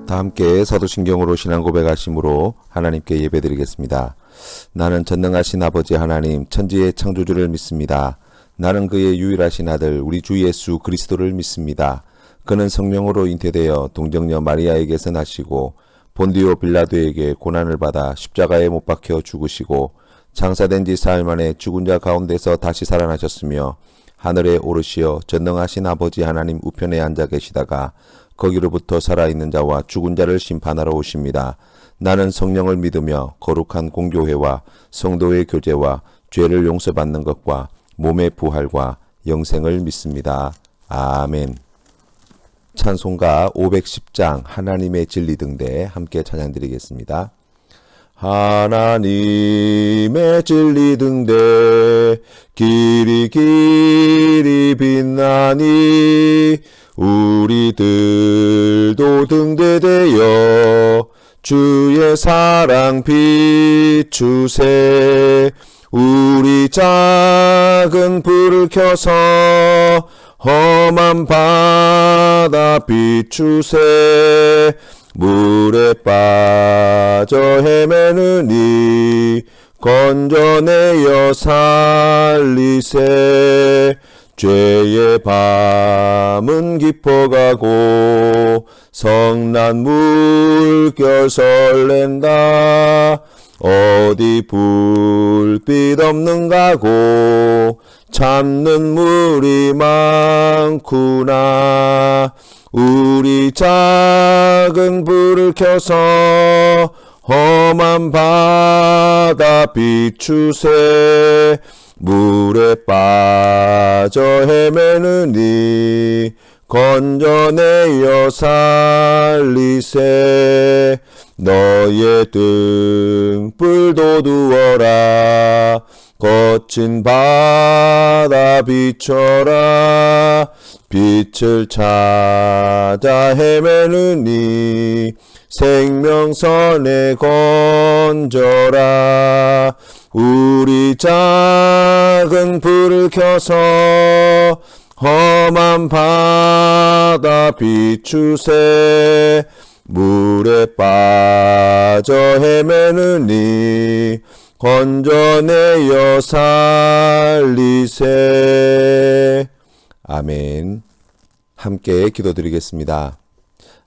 다 함께 사도신경으로 신앙 고백하심으로 하나님께 예배드리겠습니다. 나는 전능하신 아버지 하나님 천지의 창조주를 믿습니다. 나는 그의 유일하신 아들 우리 주 예수 그리스도를 믿습니다. 그는 성령으로 잉태되어 동정녀 마리아에게서 나시고 본디오 빌라도에게 고난을 받아 십자가에 못 박혀 죽으시고 장사된 지 사흘 만에 죽은 자 가운데서 다시 살아나셨으며 하늘에 오르시어 전능하신 아버지 하나님 우편에 앉아 계시다가 거기로부터 살아있는 자와 죽은 자를 심판하러 오십니다. 나는 성령을 믿으며 거룩한 공교회와 성도의 교제와 죄를 용서받는 것과 몸의 부활과 영생을 믿습니다. 아멘. 찬송가 510장 하나님의 진리 등대 함께 찬양드리겠습니다. 하나님의 진리 등대 길이 길이 빛나니 우리들도 등대되어 주의 사랑 비추세. 우리 작은 불을 켜서 험한 바다 비추세. 물에 빠져 헤매느니 건져내어 살리세. 죄의 밤은 깊어가고 성난 물결 설렌다. 어디 불빛 없는가고 참는 물이 많구나. 우리 작은 불을 켜서 험한 바다 비추세. 물에 빠져 헤매느니 건져내어 살리세. 너의 등불도 두어라. 거친 바다 비춰라. 빛을 찾아 헤매느니 생명선에 건져라. 우리 작은 불을 켜서 험한 바다 비추세. 물에 빠져 헤매느니 건져내어 살리세. 아멘. 함께 기도드리겠습니다.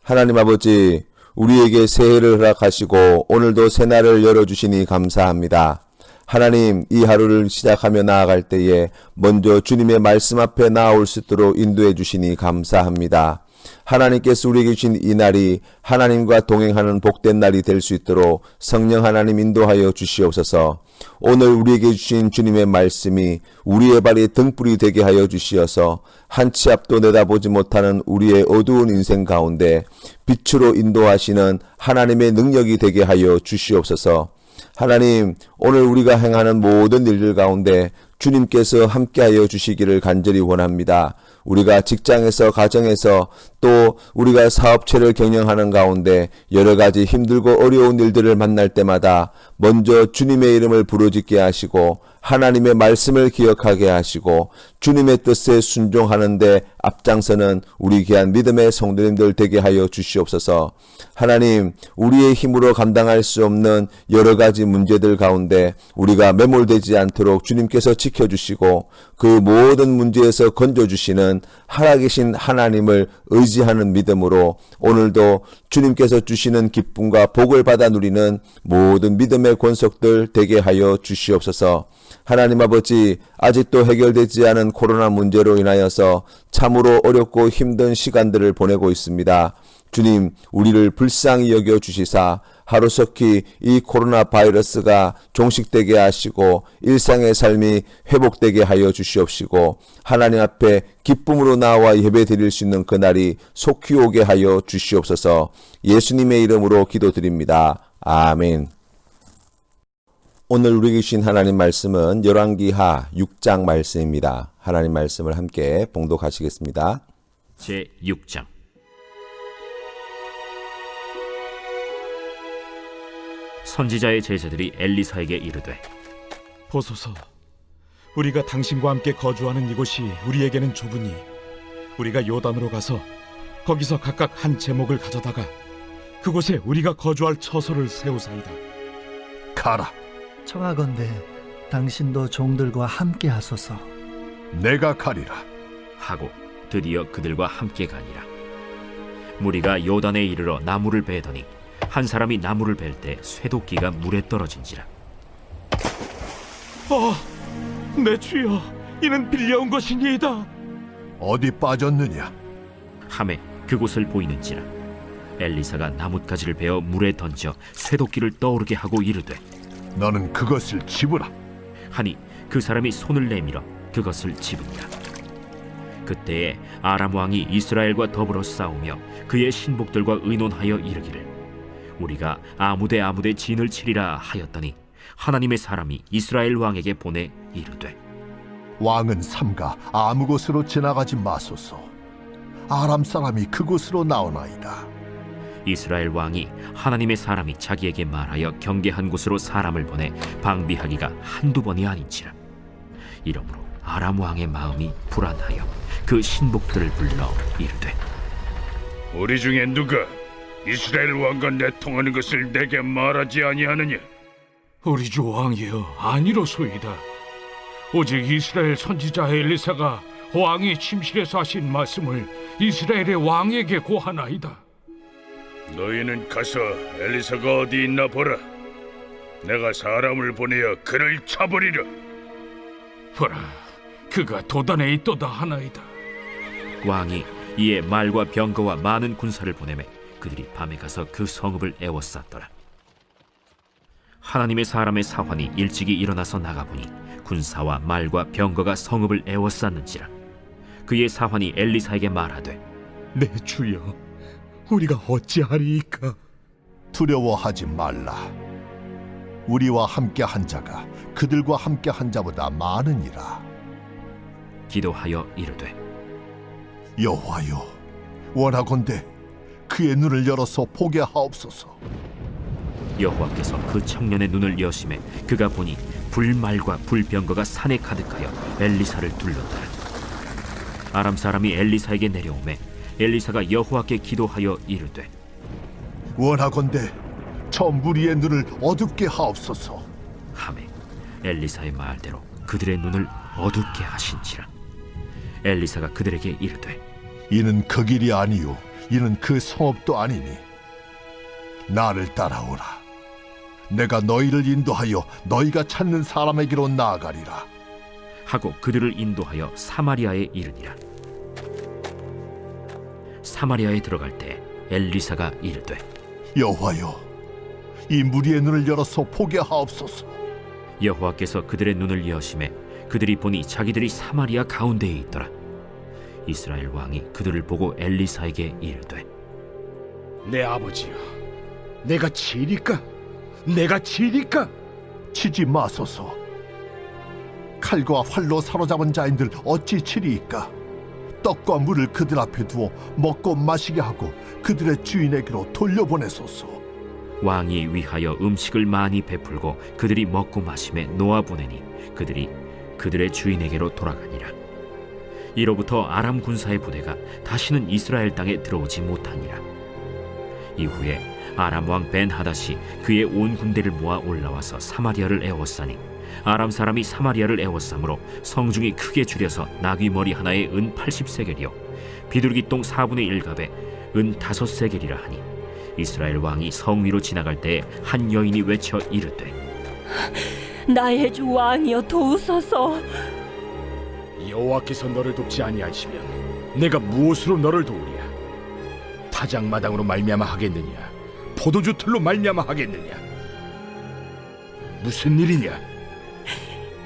하나님 아버지, 우리에게 새해를 허락하시고 오늘도 새날을 열어주시니 감사합니다. 하나님, 이 하루를 시작하며 나아갈 때에 먼저 주님의 말씀 앞에 나아올 수 있도록 인도해 주시니 감사합니다. 하나님께서 우리에게 주신 이 날이 하나님과 동행하는 복된 날이 될 수 있도록 성령 하나님 인도하여 주시옵소서. 오늘 우리에게 주신 주님의 말씀이 우리의 발에 등불이 되게 하여 주시어서 한 치 앞도 내다보지 못하는 우리의 어두운 인생 가운데 빛으로 인도하시는 하나님의 능력이 되게 하여 주시옵소서. 하나님, 오늘 우리가 행하는 모든 일들 가운데 주님께서 함께하여 주시기를 간절히 원합니다. 우리가 직장에서 가정에서 또 우리가 사업체를 경영하는 가운데 여러 가지 힘들고 어려운 일들을 만날 때마다 먼저 주님의 이름을 부르짖게 하시고 하나님의 말씀을 기억하게 하시고 주님의 뜻에 순종하는데 앞장서는 우리 귀한 믿음의 성도님들 되게 하여 주시옵소서. 하나님, 우리의 힘으로 감당할 수 없는 여러 가지 문제들 가운데 우리가 매몰되지 않도록 주님께서 지켜주시고 그 모든 문제에서 건져주시는 살아계신 하나님을 의지하는 믿음으로 오늘도 주님께서 주시는 기쁨과 복을 받아 누리는 모든 믿음의 권속들 되게 하여 주시옵소서. 하나님 아버지, 아직도 해결되지 않은 코로나 문제로 인하여서 참으로 어렵고 힘든 시간들을 보내고 있습니다. 주님, 우리를 불쌍히 여겨 주시사 하루속히 이 코로나 바이러스가 종식되게 하시고 일상의 삶이 회복되게 하여 주시옵시고 하나님 앞에 기쁨으로 나와 예배 드릴 수 있는 그날이 속히 오게 하여 주시옵소서. 예수님의 이름으로 기도드립니다. 아멘. 오늘 우리에게 주신 하나님 말씀은 열왕기하 6장 말씀입니다. 하나님 말씀을 함께 봉독하시겠습니다. 제6장. 선지자의 제자들이 엘리사에게 이르되, 보소서, 우리가 당신과 함께 거주하는 이곳이 우리에게는 좁으니 우리가 요단으로 가서 거기서 각각 한 제목을 가져다가 그곳에 우리가 거주할 처소를 세우사이다. 가라. 청하건대 당신도 종들과 함께 하소서. 내가 가리라. 하고 드디어 그들과 함께 가니라. 무리가 요단에 이르러 나무를 베더니 한 사람이 나무를 벨 때 쇠도끼가 물에 떨어진지라. 내 주여, 이는 빌려온 것이니이다. 어디 빠졌느냐? 함에 그곳을 보이는지라. 엘리사가 나뭇가지를 베어 물에 던져 쇠도끼를 떠오르게 하고 이르되 너는 그것을 집으라. 하니 그 사람이 손을 내밀어 그것을 집으니라. 그때에 아람 왕이 이스라엘과 더불어 싸우며 그의 신복들과 의논하여 이르기를 우리가 아무데 진을 치리라 하였더니 하나님의 사람이 이스라엘 왕에게 보내 이르되 왕은 삼가 아무 곳으로 지나가지 마소서. 아람 사람이 그곳으로 나오나이다. 이스라엘 왕이 하나님의 사람이 자기에게 말하여 경계한 곳으로 사람을 보내 방비하기가 한두 번이 아닌지라. 이러므로 아람 왕의 마음이 불안하여 그 신복들을 불러 이르되 우리 중에 누가 이스라엘 왕과 내통하는 것을 내게 말하지 아니하느냐? 우리 주 왕이여, 아니로소이다. 오직 이스라엘 선지자 엘리사가 왕이 침실에서 하신 말씀을 이스라엘의 왕에게 고하나이다. 너희는 가서 엘리사가 어디 있나 보라. 내가 사람을 보내어 그를 쳐버리라. 보라, 그가 도단에 있도다 하나이다. 왕이 이에 말과 병거와 많은 군사를 보내매 그들이 밤에 가서 그 성읍을 에워쌌더라. 하나님의 사람의 사환이 일찍이 일어나서 나가보니 군사와 말과 병거가 성읍을 에워쌌는지라. 그의 사환이 엘리사에게 말하되 내 주여, 우리가 어찌하리이까? 두려워하지 말라. 우리와 함께 한 자가 그들과 함께 한 자보다 많으니라. 기도하여 이르되 여호와여, 원하건대 그의 눈을 열어서 보게 하옵소서. 여호와께서 그 청년의 눈을 여심해 그가 보니 불말과 불병거가 산에 가득하여 엘리사를 둘렀더라. 아람 사람이 엘리사에게 내려오매 엘리사가 여호와께 기도하여 이르되 원하건대 저 무리의 눈을 어둡게 하옵소서. 하매 엘리사의 말대로 그들의 눈을 어둡게 하신지라. 엘리사가 그들에게 이르되 이는 그 길이 아니요 이는 그 성읍도 아니니 나를 따라오라. 내가 너희를 인도하여 너희가 찾는 사람에게로 나아가리라. 하고 그들을 인도하여 사마리아에 이르니라. 사마리아에 들어갈 때 엘리사가 이르되 여호와여, 이 무리의 눈을 열어서 보게 하옵소서. 여호와께서 그들의 눈을 여심해 그들이 보니 자기들이 사마리아 가운데에 있더라. 이스라엘 왕이 그들을 보고 엘리사에게 이르되 내 아버지여, 내가 치리까? 내가 치리까? 치지 마소서. 칼과 활로 사로잡은 자인들 어찌 치리이까? 떡과 물을 그들 앞에 두어 먹고 마시게 하고 그들의 주인에게로 돌려보내소서. 왕이 위하여 음식을 많이 베풀고 그들이 먹고 마심에 놓아보내니 그들이 그들의 주인에게로 돌아가니라. 이로부터 아람 군사의 부대가 다시는 이스라엘 땅에 들어오지 못하니라. 이후에 아람 왕 벤하닷이 그의 온 군대를 모아 올라와서 사마리아를 에워싸니 아람 사람이 사마리아를 에워싸므로 성중이 크게 줄여서 나귀 머리 하나에 은 80세겔이요 비둘기 똥 4분의 1갑에 은 5세겔이라 하니 이스라엘 왕이 성 위로 지나갈 때에 한 여인이 외쳐 이르되 나의 주 왕이여 도우소서. 여호와께서 너를 돕지 아니하시면 내가 무엇으로 너를 도우랴? 타작마당으로 말미암아 하겠느냐? 포도주 틀로 말미암아 하겠느냐? 무슨 일이냐?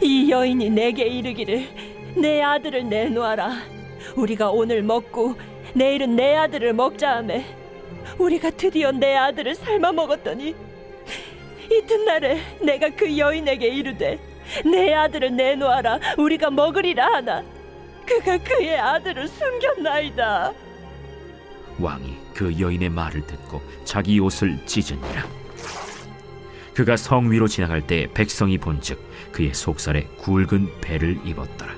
이 여인이 내게 이르기를 내 아들을 내놓아라. 우리가 오늘 먹고 내일은 내 아들을 먹자 하매 우리가 드디어 내 아들을 삶아 먹었더니 이튿날에 내가 그 여인에게 이르되 내 아들을 내놓아라. 우리가 먹으리라 하나 그가 그의 아들을 숨겼나이다. 왕이 그 여인의 말을 듣고 자기 옷을 찢으니라. 그가 성 위로 지나갈 때 백성이 본즉 그의 속살에 굵은 배를 입었더라.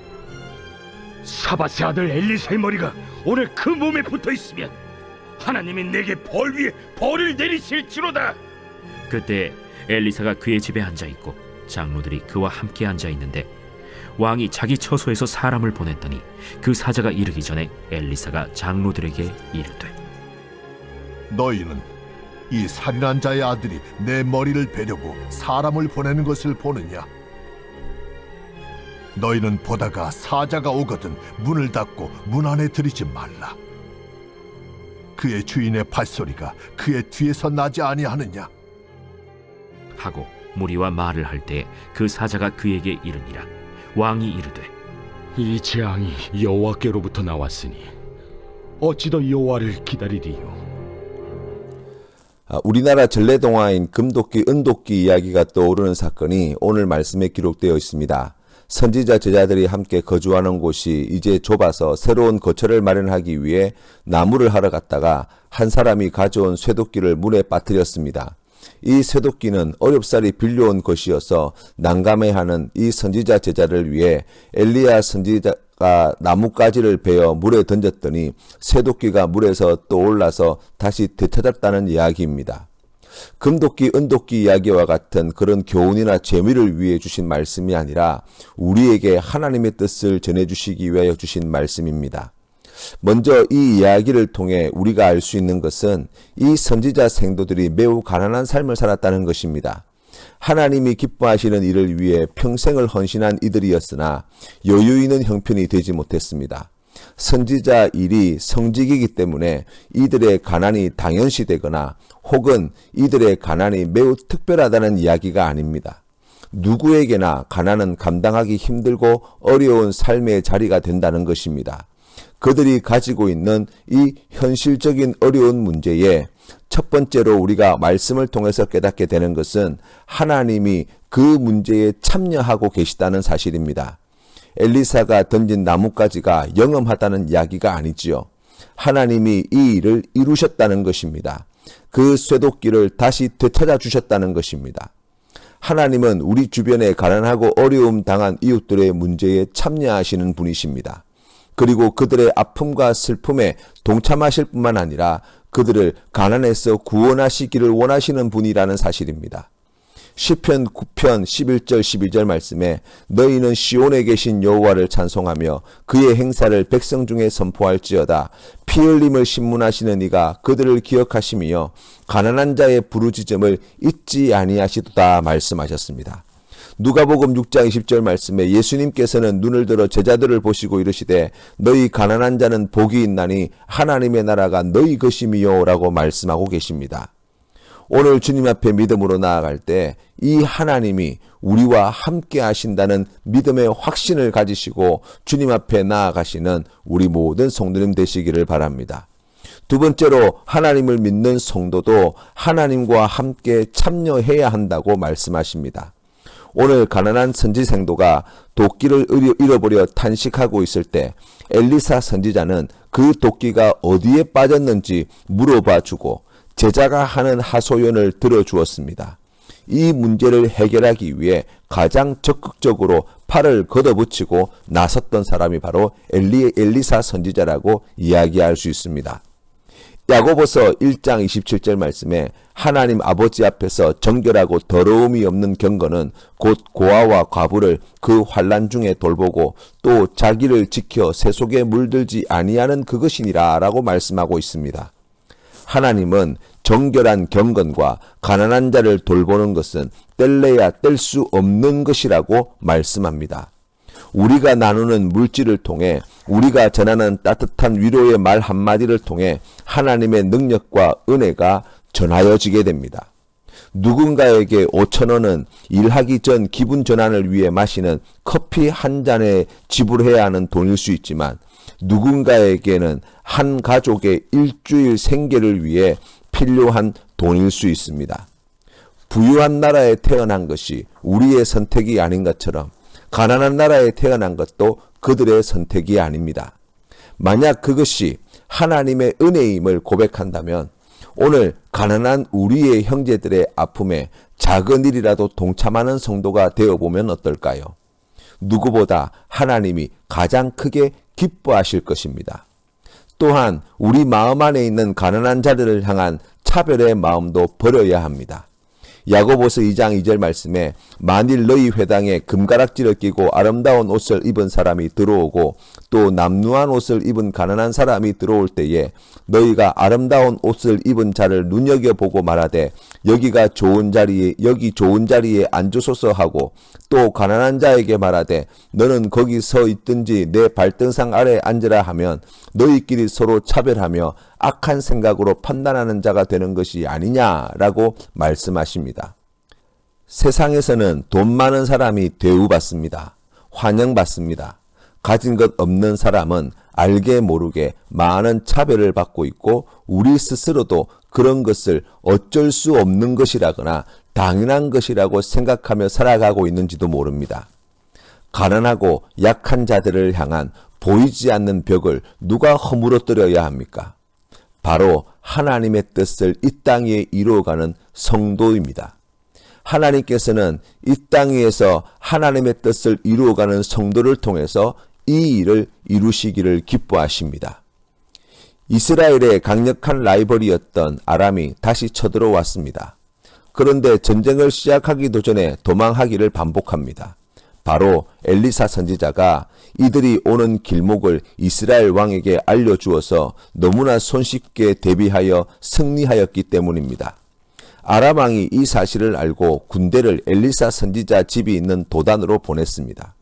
사밧의 아들 엘리사의 머리가 오늘 그 몸에 붙어 있으면 하나님이 내게 벌 위에 벌을 내리실지로다. 그때 엘리사가 그의 집에 앉아 있고 장로들이 그와 함께 앉아 있는데 왕이 자기 처소에서 사람을 보냈더니 그 사자가 이르기 전에 엘리사가 장로들에게 이르되 너희는 이 살인한 자의 아들이 내 머리를 베려고 사람을 보내는 것을 보느냐? 너희는 보다가 사자가 오거든 문을 닫고 문 안에 들이지 말라. 그의 주인의 발소리가 그의 뒤에서 나지 아니하느냐? 하고 무리와 말을 할 때 그 사자가 그에게 이르니라. 왕이 이르되 이 재앙이 여호와께로부터 나왔으니 어찌 더 여호와를 기다리리요? 우리나라 전래동화인 금도끼, 은도끼 이야기가 떠오르는 사건이 오늘 말씀에 기록되어 있습니다. 선지자 제자들이 함께 거주하는 곳이 이제 좁아서 새로운 거처를 마련하기 위해 나무를 하러 갔다가 한 사람이 가져온 쇠도끼를 물에 빠뜨렸습니다. 이 쇠도끼는 어렵사리 빌려온 것이어서 난감해하는 이 선지자 제자를 위해 엘리야 선지자가 나뭇가지를 베어 물에 던졌더니 쇠도끼가 물에서 떠올라서 다시 되찾았다는 이야기입니다. 금도끼, 은도끼 이야기와 같은 그런 교훈이나 재미를 위해 주신 말씀이 아니라 우리에게 하나님의 뜻을 전해주시기 위하여 주신 말씀입니다. 먼저 이 이야기를 통해 우리가 알 수 있는 것은 이 선지자 생도들이 매우 가난한 삶을 살았다는 것입니다. 하나님이 기뻐하시는 일을 위해 평생을 헌신한 이들이었으나 여유 있는 형편이 되지 못했습니다. 선지자 일이 성직이기 때문에 이들의 가난이 당연시되거나 혹은 이들의 가난이 매우 특별하다는 이야기가 아닙니다. 누구에게나 가난은 감당하기 힘들고 어려운 삶의 자리가 된다는 것입니다. 그들이 가지고 있는 이 현실적인 어려운 문제에 첫 번째로 우리가 말씀을 통해서 깨닫게 되는 것은 하나님이 그 문제에 참여하고 계시다는 사실입니다. 엘리사가 던진 나뭇가지가 영험하다는 이야기가 아니지요. 하나님이 이 일을 이루셨다는 것입니다. 그 쇠도끼를 다시 되찾아 주셨다는 것입니다. 하나님은 우리 주변에 가난하고 어려움 당한 이웃들의 문제에 참여하시는 분이십니다. 그리고 그들의 아픔과 슬픔에 동참하실 뿐만 아니라 그들을 가난에서 구원하시기를 원하시는 분이라는 사실입니다. 시편 9편 11절 12절 말씀에 너희는 시온에 계신 여호와를 찬송하며 그의 행사를 백성 중에 선포할지어다. 피 흘림을 신문하시는 이가 그들을 기억하시며 가난한 자의 부르짖음을 잊지 아니하시도다 말씀하셨습니다. 누가복음 6장 20절 말씀에 예수님께서는 눈을 들어 제자들을 보시고 이르시되 너희 가난한 자는 복이 있나니 하나님의 나라가 너희 것임이요 라고 말씀하고 계십니다. 오늘 주님 앞에 믿음으로 나아갈 때 이 하나님이 우리와 함께 하신다는 믿음의 확신을 가지시고 주님 앞에 나아가시는 우리 모든 성도님 되시기를 바랍니다. 두 번째로 하나님을 믿는 성도도 하나님과 함께 참여해야 한다고 말씀하십니다. 오늘 가난한 선지생도가 도끼를 잃어버려 탄식하고 있을 때 엘리사 선지자는 그 도끼가 어디에 빠졌는지 물어봐 주고 제자가 하는 하소연을 들어주었습니다. 이 문제를 해결하기 위해 가장 적극적으로 팔을 걷어붙이고 나섰던 사람이 바로 엘리사 선지자라고 이야기할 수 있습니다. 야고보서 1장 27절 말씀에 하나님 아버지 앞에서 정결하고 더러움이 없는 경건은 곧 고아와 과부를 그 환난 중에 돌보고 또 자기를 지켜 세속에 물들지 아니하는 그것이니라 라고 말씀하고 있습니다. 하나님은 정결한 경건과 가난한 자를 돌보는 것은 뗄래야 뗄 수 없는 것이라고 말씀합니다. 우리가 나누는 물질을 통해 우리가 전하는 따뜻한 위로의 말 한마디를 통해 하나님의 능력과 은혜가 전하여지게 됩니다. 누군가에게 5,000원은 일하기 전 기분 전환을 위해 마시는 커피 한 잔에 지불해야 하는 돈일 수 있지만 누군가에게는 한 가족의 일주일 생계를 위해 필요한 돈일 수 있습니다. 부유한 나라에 태어난 것이 우리의 선택이 아닌 것처럼 가난한 나라에 태어난 것도 그들의 선택이 아닙니다. 만약 그것이 하나님의 은혜임을 고백한다면 오늘 가난한 우리의 형제들의 아픔에 작은 일이라도 동참하는 성도가 되어보면 어떨까요? 누구보다 하나님이 가장 크게 기뻐하실 것입니다. 또한 우리 마음 안에 있는 가난한 자들을 향한 차별의 마음도 버려야 합니다. 야고보서 2장 2절 말씀에 만일 너희 회당에 금가락지를 끼고 아름다운 옷을 입은 사람이 들어오고 또 남루한 옷을 입은 가난한 사람이 들어올 때에 너희가 아름다운 옷을 입은 자를 눈여겨보고 말하되 여기 좋은 자리에 앉으소서 하고 또 가난한 자에게 말하되 너는 거기 서 있든지 내 발등상 아래에 앉으라 하면 너희끼리 서로 차별하며 악한 생각으로 판단하는 자가 되는 것이 아니냐라고 말씀하십니다. 세상에서는 돈 많은 사람이 대우받습니다. 환영받습니다. 가진 것 없는 사람은 알게 모르게 많은 차별을 받고 있고 우리 스스로도 그런 것을 어쩔 수 없는 것이라거나 당연한 것이라고 생각하며 살아가고 있는지도 모릅니다. 가난하고 약한 자들을 향한 보이지 않는 벽을 누가 허물어뜨려야 합니까? 바로 하나님의 뜻을 이 땅 위에 이루어가는 성도입니다. 하나님께서는 이 땅 위에서 하나님의 뜻을 이루어가는 성도를 통해서 이 일을 이루시기를 기뻐하십니다. 이스라엘의 강력한 라이벌이었던 아람이 다시 쳐들어왔습니다. 그런데 전쟁을 시작하기도 전에 도망하기를 반복합니다. 바로 엘리사 선지자가 이들이 오는 길목을 이스라엘 왕에게 알려주어서 너무나 손쉽게 대비하여 승리하였기 때문입니다. 아람 왕이 이 사실을 알고 군대를 엘리사 선지자 집이 있는 도단으로 보냈습니다.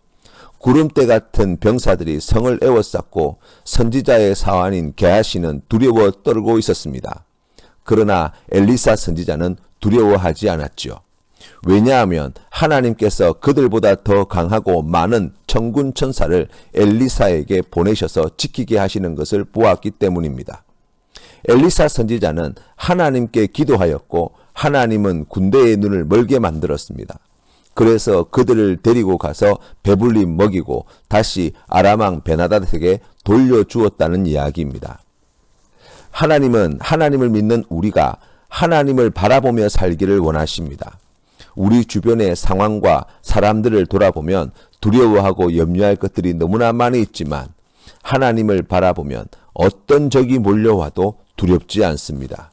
구름대 같은 병사들이 성을 에워쌌고 선지자의 사환인 게하시는 두려워 떨고 있었습니다. 그러나 엘리사 선지자는 두려워하지 않았지요. 왜냐하면 하나님께서 그들보다 더 강하고 많은 천군 천사를 엘리사에게 보내셔서 지키게 하시는 것을 보았기 때문입니다. 엘리사 선지자는 하나님께 기도하였고 하나님은 군대의 눈을 멀게 만들었습니다. 그래서 그들을 데리고 가서 배불리 먹이고 다시 아람 왕 베나닷에게 돌려주었다는 이야기입니다. 하나님은 하나님을 믿는 우리가 하나님을 바라보며 살기를 원하십니다. 우리 주변의 상황과 사람들을 돌아보면 두려워하고 염려할 것들이 너무나 많이 있지만 하나님을 바라보면 어떤 적이 몰려와도 두렵지 않습니다.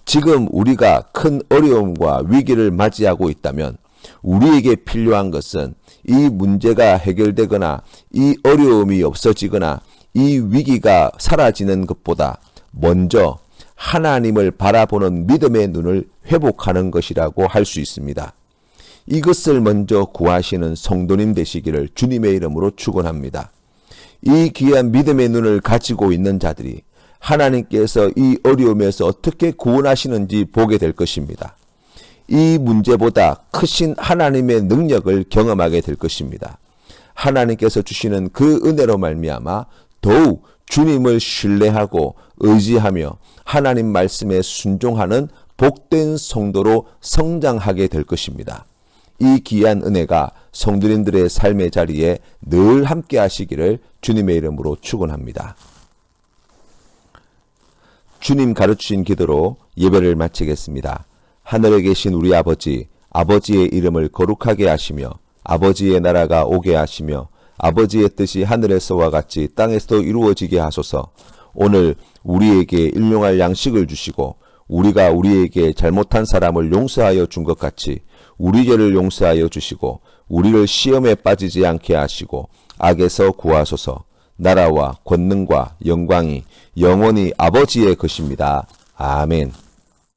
지금 우리가 큰 어려움과 위기를 맞이하고 있다면 우리에게 필요한 것은 이 문제가 해결되거나 이 어려움이 없어지거나 이 위기가 사라지는 것보다 먼저 하나님을 바라보는 믿음의 눈을 회복하는 것이라고 할 수 있습니다. 이것을 먼저 구하시는 성도님 되시기를 주님의 이름으로 축원합니다. 이 귀한 믿음의 눈을 가지고 있는 자들이 하나님께서 이 어려움에서 어떻게 구원하시는지 보게 될 것입니다. 이 문제보다 크신 하나님의 능력을 경험하게 될 것입니다. 하나님께서 주시는 그 은혜로 말미암아 더욱 주님을 신뢰하고 의지하며 하나님 말씀에 순종하는 복된 성도로 성장하게 될 것입니다. 이 귀한 은혜가 성도님들의 삶의 자리에 늘 함께 하시기를 주님의 이름으로 축원합니다. 주님 가르치신 기도로 예배를 마치겠습니다. 하늘에 계신 우리 아버지, 아버지의 이름을 거룩하게 하시며 아버지의 나라가 오게 하시며 아버지의 뜻이 하늘에서와 같이 땅에서도 이루어지게 하소서. 오늘 우리에게 일용할 양식을 주시고 우리가 우리에게 잘못한 사람을 용서하여 준 것 같이 우리 죄를 용서하여 주시고 우리를 시험에 빠지지 않게 하시고 악에서 구하소서. 나라와 권능과 영광이 영원히 아버지의 것입니다. 아멘.